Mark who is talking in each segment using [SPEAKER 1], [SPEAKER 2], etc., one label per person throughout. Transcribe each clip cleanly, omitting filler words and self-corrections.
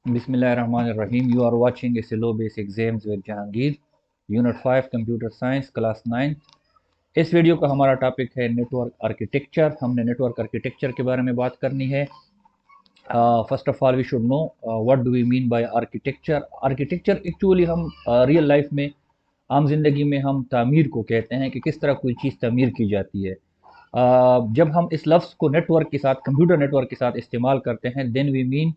[SPEAKER 1] Bismillahirrahmanirrahim. You are watching SLO Base Exams with Jahangir, Unit 5 Computer Science, Class 9. इस video का हमारा topic है network architecture. हमने network architecture के बारे में बात करनी है। First of all we should know what do we mean by architecture. Architecture actually हम रियल लाइफ में, आम जिंदगी में हम तामीर को कहते हैं कि किस तरह कोई चीज़ तामीर की जाती है। जब हम इस लफ्ज़ को नेटवर्क के साथ, कंप्यूटर नेटवर्क के साथ इस्तेमाल करते हैं, देन वी मीन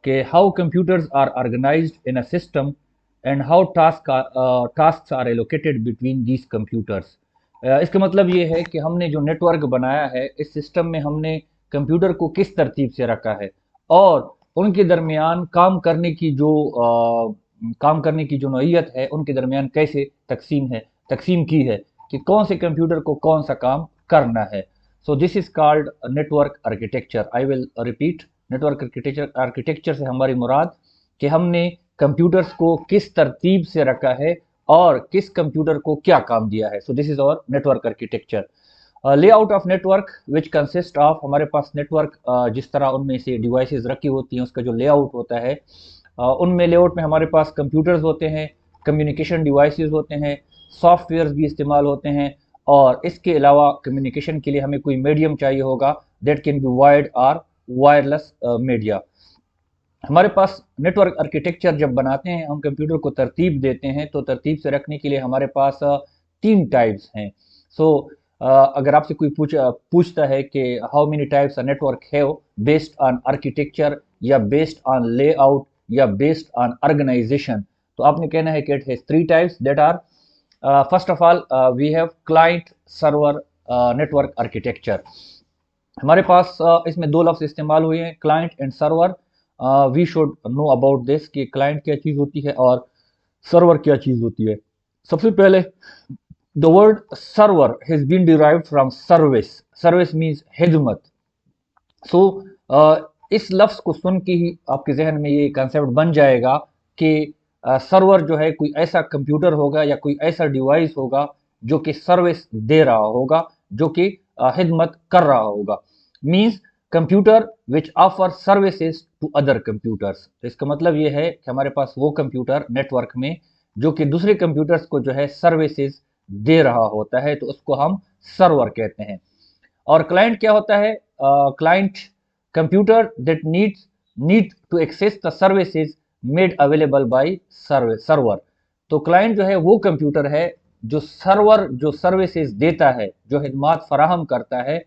[SPEAKER 1] कि how computers are organised in a system and how task are allocated between these computers. इसका मतलब ये है कि हमने जो नेटवर्क बनाया है, इस सिस्टम में हमने कंप्यूटर को किस तरतीब से रखा है और उनके दरमियान काम करने की जो नौइयत है उनके दरमियान कैसे तकसीम की है कि कौन से कंप्यूटर को कौन सा काम करना है। So this is called network architecture. I will repeat. Network architecture से हमारी मुराद कि हमने कंप्यूटर्स को किस तरतीब से रखा है और किस कंप्यूटर को क्या काम दिया है। So this is our network architecture. Layout of network which consist of, हमारे पास नेटवर्क जिस तरह उनमें से डिवाइसेस रखी होती हैं उसका जो लेआउट होता है, उनमें लेआउट में हमारे पास कंप्यूटर्स होते हैं, कम्युनिकेशन डिवाइसेस होते हैं, सॉफ्टवेयर्स भी इस्तेमाल होते हैं और इसके अलावा कम्युनिकेशन के लिए हमें कोई मीडियम चाहिए होगा, दैट कैन बी वायर्ड और वायरलेस मीडिया। हमारे पास नेटवर्क आर्किटेक्चर जब बनाते हैं, हम कंप्यूटर को तरतीब देते हैं, तो तरतीब से रखने के लिए हमारे पास तीन टाइप्स हैं। सो अगर आपसे कोई पूछता है कि how many types a network have based on architecture या बेस्ड ऑन लेआउट या बेस्ड ऑन ऑर्गेनाइजेशन, तो आपने कहना है कि it has three types that are first of all we have client server network architecture. हमारे पास इसमें दो लफ्ज़ इस्तेमाल हुए हैं, client and server. We should know about this कि क्लाइंट क्या चीज़ होती है और सर्वर क्या चीज़ होती है। सबसे पहले the word server has been derived from service. Service means खिदमत। सो इस लफ्ज़ को सुन के ही आपके जहन में ये कंसेप्ट बन जाएगा कि सर्वर जो है कोई ऐसा कंप्यूटर होगा या कोई ऐसा डिवाइस होगा जो कि सर्विस दे रहा होगा, जो कि खिदमत कर रहा होगा। Means computer which offer services to other computers. तो इसका मतलब ये है कि हमारे पास वो कंप्यूटर नेटवर्क में जो कि दूसरे कंप्यूटर्स को जो है सर्विसेज दे रहा होता है, तो उसको हम सर्वर कहते हैं। और क्लाइंट क्या होता है? Client computer that need to access the services made available by server. तो क्लाइंट जो है वो कंप्यूटर है जो सर्विसेज देता है, जो खिदमात फराहम करता है,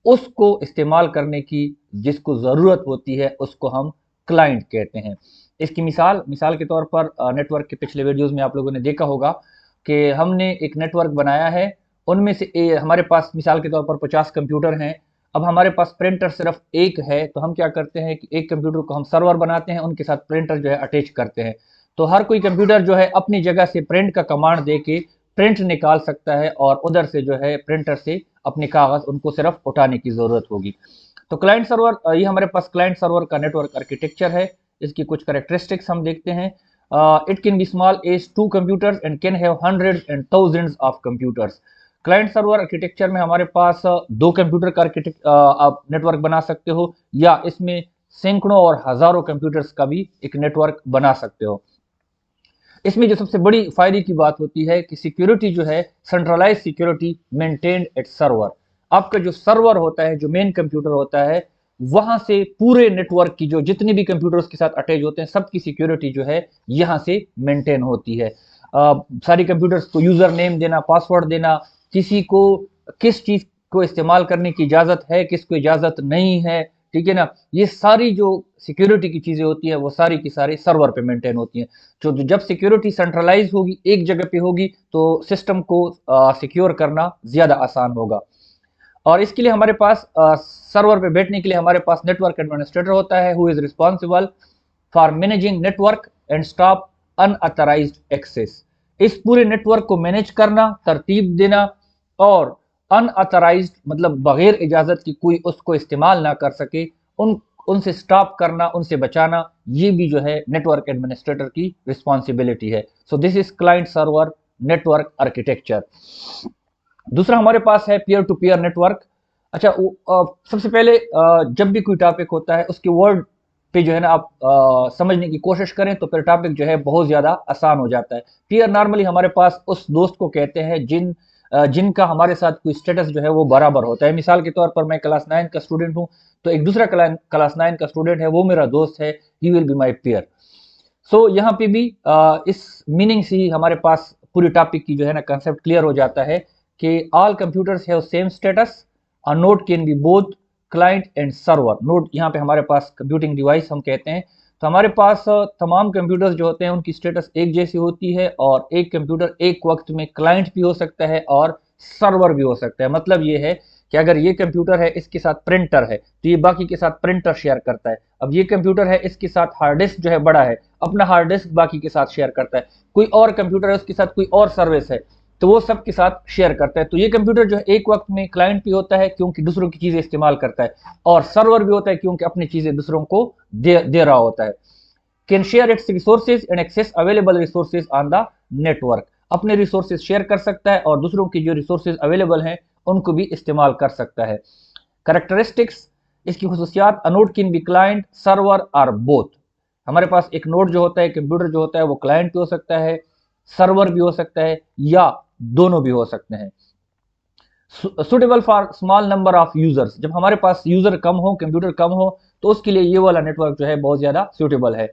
[SPEAKER 1] उसको इस्तेमाल करने की जिसको ज़रूरत होती है उसको हम क्लाइंट कहते हैं। इसकी मिसाल के तौर पर नेटवर्क के पिछले वीडियोस में आप लोगों ने देखा होगा कि हमने एक नेटवर्क बनाया है, उनमें से हमारे पास मिसाल के तौर पर 50 कंप्यूटर हैं। अब हमारे पास प्रिंटर सिर्फ एक है, तो हम क्या करते हैं कि एक कंप्यूटर को हम सर्वर बनाते हैं, उनके साथ प्रिंटर जो है अटैच करते हैं। तो हर कोई कंप्यूटर जो है अपनी जगह से प्रिंट का कमांड दे के प्रिंट निकाल सकता है और उधर से जो है प्रिंटर से अपने कागज़ उनको सिर्फ उठाने की ज़रूरत होगी। तो क्लाइंट सर्वर, ये हमारे पास क्लाइंट सर्वर का नेटवर्क आर्किटेक्चर है। इसकी कुछ कैरेक्टरिस्टिक्स हम देखते हैं। It can be small as 2 computers and can have hundreds and thousands of computers. Client server architecture में हमारे पास दो कंप्यूटर का आप नेटवर्क बना सकते हो, या इसमें सैकड़ों और हज़ारों कंप्यूटर्स का भी एक नेटवर्क बना सकते हो। इसमें जो सबसे बड़ी फायदे की बात होती है कि सिक्योरिटी जो है, centralise security maintained at server. आपका जो सर्वर होता है, जो मेन कंप्यूटर होता है, वहां से पूरे नेटवर्क की जो जितने भी कंप्यूटर्स के साथ अटैच होते हैं सबकी सिक्योरिटी जो है यहाँ से मेंटेन होती है। सारी कंप्यूटर्स को यूजर नेम देना, पासवर्ड देना, किसी को किस चीज को इस्तेमाल करने की इजाजत है, किसको इजाजत नहीं है, ठीक है ना, ये सारी जो सिक्योरिटी की चीजें होती है वो सारी की सारी सर्वर पे मेंटेन होती हैं। जो जब सिक्योरिटी सेंट्रलाइज होगी, एक जगह पे होगी, तो सिस्टम को सिक्योर करना ज्यादा आसान होगा। और इसके लिए हमारे पास सर्वर पे बैठने के लिए हमारे पास नेटवर्क एडमिनिस्ट्रेटर होता है, who is responsible for managing network and stop unauthorised access. इस पूरे नेटवर्क को मैनेज करना, तरतीब देना और अनऑथराइज्ड मतलब बगैर इजाजत की कोई उसको इस्तेमाल ना कर सके, उनसे स्टॉप करना, उनसे बचाना, ये भी जो है नेटवर्क एडमिनिस्ट्रेटर की रिस्पॉन्सिबिलिटी है। So this is client server network architecture. दूसरा हमारे पास है पीयर टू पीयर नेटवर्क। अच्छा, सबसे पहले जब भी कोई टॉपिक होता है उसके वर्ड पे जो है ना आप समझने की कोशिश करें तो फिर टॉपिक जो है बहुत ज़्यादा आसान हो जाता है। पीयर नॉर्मली हमारे पास उस दोस्त को कहते हैं जिनका हमारे साथ कोई स्टेटस जो है वो बराबर होता है। मिसाल के तौर पर मैं क्लास 9 का स्टूडेंट हूँ, तो एक दूसरा क्लास 9 का स्टूडेंट है, वो मेरा दोस्त है, he will be my peer. So यहाँ पे भी इस मीनिंग से ही हमारे पास पूरी टॉपिक की जो है ना कंसेप्ट क्लियर हो जाता है कि all computers have same status, a node can B both client and server. Node यहाँ पे हमारे पास कंप्यूटिंग डिवाइस हम कहते हैं। तो हमारे पास तमाम कंप्यूटर्स जो होते हैं उनकी स्टेटस एक जैसी होती है, और एक कंप्यूटर एक वक्त में क्लाइंट भी हो सकता है और सर्वर भी हो सकता है। मतलब ये है कि अगर ये कंप्यूटर है, इसके साथ प्रिंटर है, तो ये बाकी के साथ प्रिंटर शेयर करता है। अब ये कंप्यूटर है, इसके साथ हार्ड डिस्क जो है बड़ा है, अपना हार्ड डिस्क बाकी के साथ शेयर करता है। कोई और कंप्यूटर है, उसके साथ कोई और सर्विस है, तो वो सब के साथ शेयर करता है। तो ये कंप्यूटर जो है एक वक्त में क्लाइंट भी होता है क्योंकि दूसरों की चीजें इस्तेमाल करता है, और सर्वर भी होता है क्योंकि अपनी चीजें दूसरों को दे रहा होता है। Can share its resources and access available resources on the network. अपने रिसोर्सेज शेयर कर सकता है और दूसरों की जो रिसोर्सेज अवेलेबल हैं उनको भी इस्तेमाल कर सकता है। कैरेक्टरिस्टिक्स, इसकी खुसूसियात, a node can be client, server और बोथ। हमारे पास एक नोड जो होता है, कंप्यूटर जो होता है, वो क्लाइंट भी हो सकता है, सर्वर भी हो सकता है, या दोनों भी हो सकते हैं। Suitable for small number of users, जब हमारे पास यूजर कम हो, कंप्यूटर कम हो, तो उसके लिए ये वाला नेटवर्क जो है बहुत ज्यादा सुटेबल है।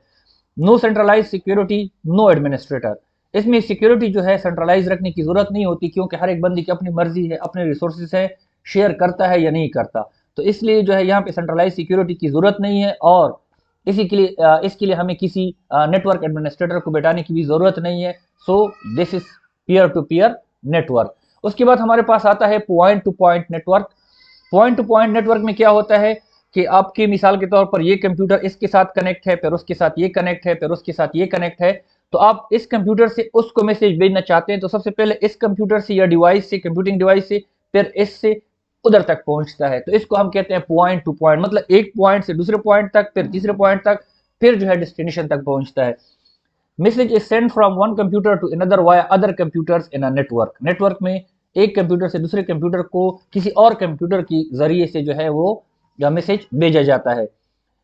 [SPEAKER 1] No centralise security, no administrator. इसमें सिक्योरिटी जो है सेंट्रलाइज रखने की जरूरत नहीं होती क्योंकि हर एक बंदी की अपनी मर्जी है, अपने रिसोर्सेज है, शेयर करता है या नहीं करता। तो इसलिए जो है यहाँ पे सेंट्रलाइज सिक्योरिटी की जरूरत नहीं है, और इसके लिए हमें किसी नेटवर्क एडमिनिस्ट्रेटर को बैठाने की भी जरूरत नहीं है। So this is peer to peer network. उसके बाद हमारे पास आता है point to point network. Point to point network में क्या होता है कि आपकी मिसाल के तौर पर ये कंप्यूटर इसके साथ कनेक्ट है, फिर उसके साथ ये कनेक्ट है, फिर उसके साथ ये कनेक्ट है। तो आप इस कंप्यूटर से उसको मैसेज भेजना चाहते हैं, तो सबसे पहले इस कंप्यूटर से या डिवाइस से, कंप्यूटिंग डिवाइस से, फिर इससे उधर तक पहुंचता है। तो इसको हम कहते हैं पॉइंट टू पॉइंट, मतलब एक पॉइंट से दूसरे पॉइंट तक, फिर तीसरे पॉइंट तक, फिर जो है डेस्टिनेशन तक पहुंचता है। Message is send from one computer to another via other computers in a network. Network में एक कंप्यूटर से दूसरे कंप्यूटर को किसी और कंप्यूटर की जरिए से जो है वो मैसेज भेजा जाता है।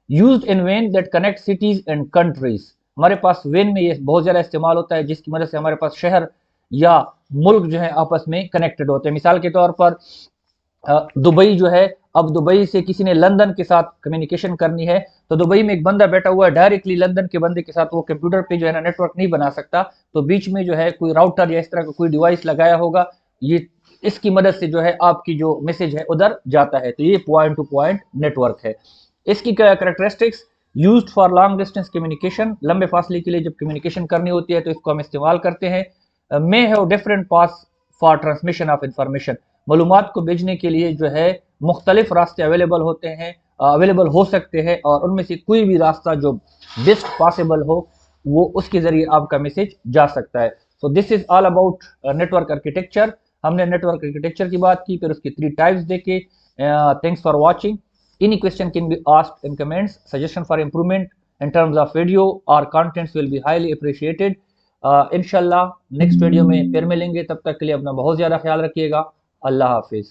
[SPEAKER 1] Used in when that connect cities and countries. हमारे पास वेन में ये बहुत ज्यादा इस्तेमाल होता है जिसकी मदद से हमारे पास शहर या मुल्क जो है आपस में कनेक्टेड होते हैं। मिसाल के तौर पर दुबई जो है, अब दुबई से किसी ने लंदन के साथ कम्युनिकेशन करनी है, तो दुबई में एक बंदा बैठा हुआ है, डायरेक्टली लंदन के बंदे के साथ वो कंप्यूटर पे जो है ना नेटवर्क नहीं बना सकता, तो बीच में जो है कोई राउटर या इस तरह का कोई डिवाइस लगाया होगा, ये इसकी मदद से जो है आपकी जो मैसेज है उधर जाता है। तो ये पॉइंट टू पॉइंट नेटवर्क है। इसकी characteristics, used for long distance communication, लंबे फासले के लिए जब कम्युनिकेशन करनी होती है तो इसको हम इस्तेमाल करते हैं। May have different paths for transmission of information, मालूमात को भेजने के लिए जो है मुख्तलिफ रास्ते अवेलेबल होते हैं, अवेलेबल हो सकते हैं, और उनमें से कोई भी रास्ता जो बेस्ट पॉसिबल हो वो उसके जरिए आपका मैसेज जा सकता है। So this is all about network architecture. हमने नेटवर्क आर्किटेक्चर की बात की, फिर उसकी 3 टाइप्स देखे। Thanks for watching. Any question can be asked in comments. Suggestion for improvement in terms of video और contents will be highly appreciated. इंशाल्लाह next video में फिर मिलेंगे, तब तक के लिए अपना बहुत ज़्यादा ख्याल रखिएगा। अल्लाह हाफिज़।